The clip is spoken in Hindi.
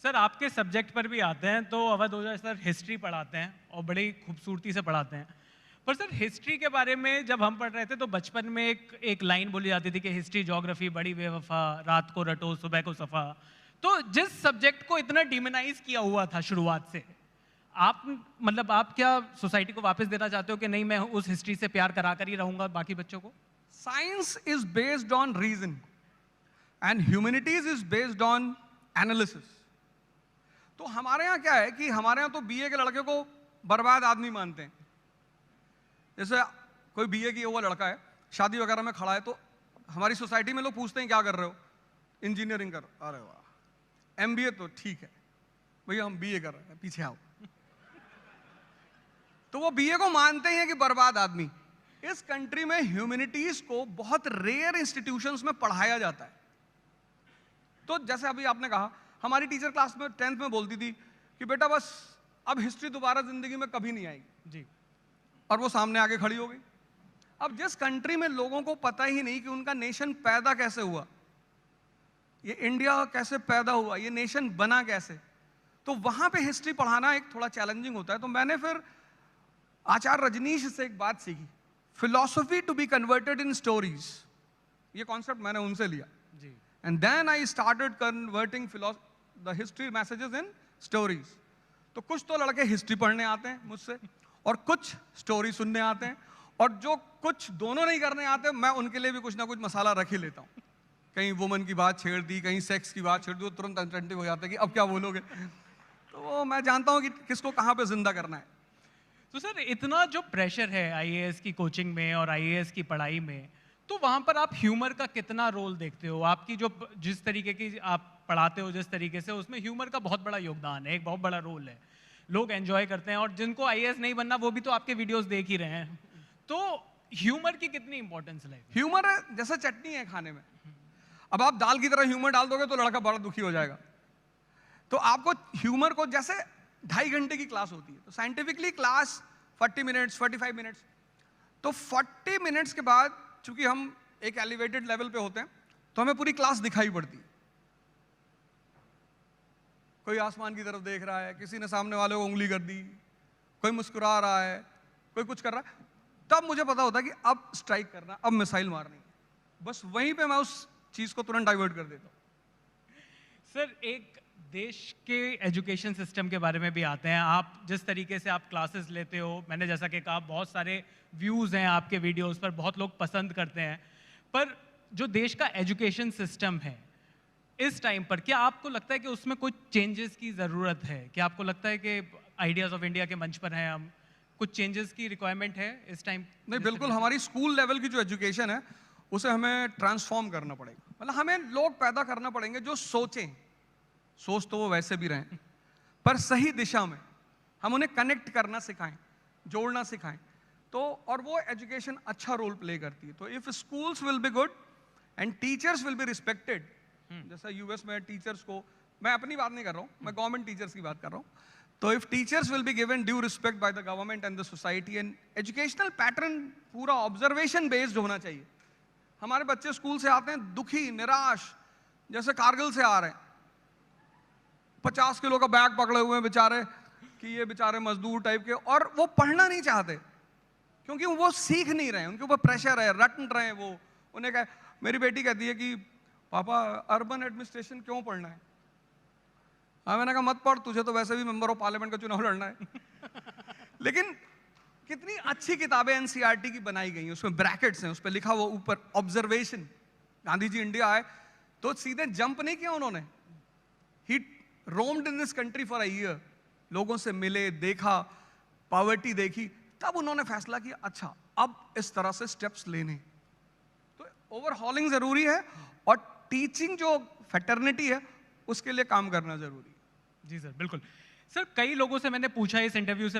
सर आपके सब्जेक्ट पर भी आते हैं तो अवध ओझा सर हिस्ट्री पढ़ाते हैं और बड़ी खूबसूरती से पढ़ाते हैं। पर सर हिस्ट्री के बारे में जब हम पढ़ रहे थे तो बचपन में एक लाइन बोली जाती थी कि हिस्ट्री ज्योग्राफी बड़ी बेवफा, रात को रटो सुबह को सफा। तो जिस सब्जेक्ट को इतना डिमोनाइज किया हुआ था शुरुआत से, आप मतलब आप क्या सोसाइटी को वापस देना चाहते हो कि नहीं मैं उस हिस्ट्री से प्यार करा कर ही रहूंगा बाकी बच्चों को? Science is based on reason and humanities is based on analysis. तो हमारे यहाँ क्या है कि हमारे यहाँ तो बीए के लड़के को बर्बाद आदमी मानते हैं। जैसे कोई बीए किया हुआ लड़का है, शादी वगैरह में खड़ा है, तो हमारी सोसाइटी में लोग पूछते हैं क्या कर रहे हो? इंजीनियरिंग कर। अरे वाह, एमबीए तो ठीक है भैया, हम बीए कर रहे हैं, पीछे आओ। तो वो बीए को मानते हैं कि बर्बाद आदमी। इस कंट्री में ह्यूमैनिटीज को बहुत रेयर इंस्टीट्यूशंस में पढ़ाया जाता है। तो जैसे अभी आपने कहा, हमारी टीचर क्लास में 10th में बोलती थी कि बेटा बस अब हिस्ट्री दोबारा जिंदगी में कभी नहीं आएगी जी। और वो सामने आके खड़ी हो गई। अब जिस कंट्री में लोगों को पता ही नहीं कि उनका नेशन पैदा कैसे हुआ, ये इंडिया कैसे पैदा हुआ, ये नेशन बना कैसे, तो वहां पे हिस्ट्री पढ़ाना एक थोड़ा चैलेंजिंग होता है। तो मैंने फिर आचार्य रजनीश से एक बात सीखी, philosophy to be converted in stories. ये कॉन्सेप्ट मैंने उनसे लिया जी। And then I started converting the history messages in stories. तो कुछ तो लड़के हिस्ट्री पढ़ने आते हैं मुझसे और कुछ स्टोरी सुनने आते हैं, और जो कुछ दोनों नहीं करने आते मैं उनके लिए भी कुछ ना कुछ मसाला रख ही लेता हूँ। कहीं वुमन की बात छेड़ दी, कहीं सेक्स की बात छेड़ दी, तो तुरंत अटेंटिव हो जाते हैं कि अब क्या बोलोगे। तो मैं जानता हूँ कि किसको कहाँ पे जिंदा करना है। तो सर इतना जो प्रेशर है आईएएस की कोचिंग में और आईएएस की पढ़ाई में, तो वहां पर आप ह्यूमर का कितना रोल देखते हो? आपकी जो जिस तरीके की आप पढ़ाते हो जिस तरीके से, उसमें ह्यूमर का बहुत बड़ा योगदान है, एक बहुत बड़ा रोल है। लोग एंजॉय करते हैं और जिनको आईएएस नहीं बनना वो भी तो आपके वीडियोस देख ही रहे हैं। तो ह्यूमर की कितनी इंपॉर्टेंस है? ह्यूमर जैसे चटनी है खाने में, अब आप दाल की तरह ह्यूमर डाल दोगे तो लड़का बड़ा दुखी हो जाएगा। तो आपको ह्यूमर को, जैसे 2.5 घंटे की क्लास होती है तो साइंटिफिकली क्लास 40 मिनट्स 45 मिनट्स, तो 40 मिनट्स के बाद चूंकि हम एक एलिवेटेड लेवल पे होते हैं तो हमें पूरी क्लास दिखाई पड़ती है। कोई आसमान की तरफ देख रहा है, किसी ने सामने वाले को उंगली कर दी, कोई मुस्कुरा रहा है, कोई कुछ कर रहा है, तब मुझे पता होता है कि अब स्ट्राइक करना, अब मिसाइल मारनी है। बस वहीं पे मैं उस चीज को तुरंत डाइवर्ट कर देता हूं। सर एक देश के एजुकेशन सिस्टम के बारे में भी आते हैं। आप जिस तरीके से आप क्लासेस लेते हो, मैंने जैसा कि कहा बहुत सारे व्यूज़ हैं आपके वीडियोस पर, बहुत लोग पसंद करते हैं, पर जो देश का एजुकेशन सिस्टम है इस टाइम पर, क्या आपको लगता है कि उसमें कुछ चेंजेस की ज़रूरत है? क्या आपको लगता है कि आइडियाज़ ऑफ इंडिया के मंच पर हैं हम, कुछ चेंजेस की रिक्वायरमेंट है इस टाइम? नहीं, बिल्कुल। हमारी स्कूल लेवल की जो एजुकेशन है उसे हमें ट्रांसफॉर्म करना पड़ेगा। मतलब हमें लोग पैदा करना पड़ेंगे जो सोचें, सोच तो वो वैसे भी रहें, पर सही दिशा में। हम उन्हें कनेक्ट करना सिखाएं, जोड़ना सिखाएं, तो और वो एजुकेशन अच्छा रोल प्ले करती है। तो if schools will be good and teachers will be respected, जैसा यूएस में टीचर्स को, मैं अपनी बात नहीं कर रहा हूँ, मैं गवर्नमेंट टीचर्स की बात कर रहा हूँ, तो if teachers will be given due respect by the government and the society, and educational pattern पूरा ऑब्जर्वेशन बेस्ड होना चाहिए। हमारे बच्चे स्कूल से आते हैं दुखी, निराश, जैसे कारगिल से आ रहे हैं, 50 किलो का बैग पकड़े हुए हैं बेचारे, कि ये बेचारे मजदूर टाइप के, और वो पढ़ना नहीं चाहते क्योंकि वो सीख नहीं रहे, उनके ऊपर प्रेशर है, रट रहे हैं वो। उन्हें कहा, मेरी बेटी कहती है कि पापा अर्बन एडमिनिस्ट्रेशन क्यों पढ़ना है? हाँ, मैंने कहा मत पढ़, तुझे तो वैसे भी मेंबर ऑफ पार्लियामेंट का चुनाव लड़ना है। लेकिन कितनी अच्छी किताबें एनसीईआरटी की बनाई गई हैं, उसमें ब्रैकेट्स हैं, उस पर लिखा हुआ ऊपर ऑब्जर्वेशन। गांधी जी इंडिया आए तो सीधे जंप नहीं किया उन्होंने, he roamed in this country for a year, लोगों से मिले, देखा, पॉवर्टी देखी, तब उन्होंने फैसला किया अच्छा अब इस तरह से स्टेप्स लेने। तो ओवरहॉलिंग जरूरी है और टीचिंग जो फैटर्निटी है उसके लिए काम करना जरूरी है। जी सर, बिल्कुल। सर कई लोगों से मैंने पूछा इस इंटरव्यू से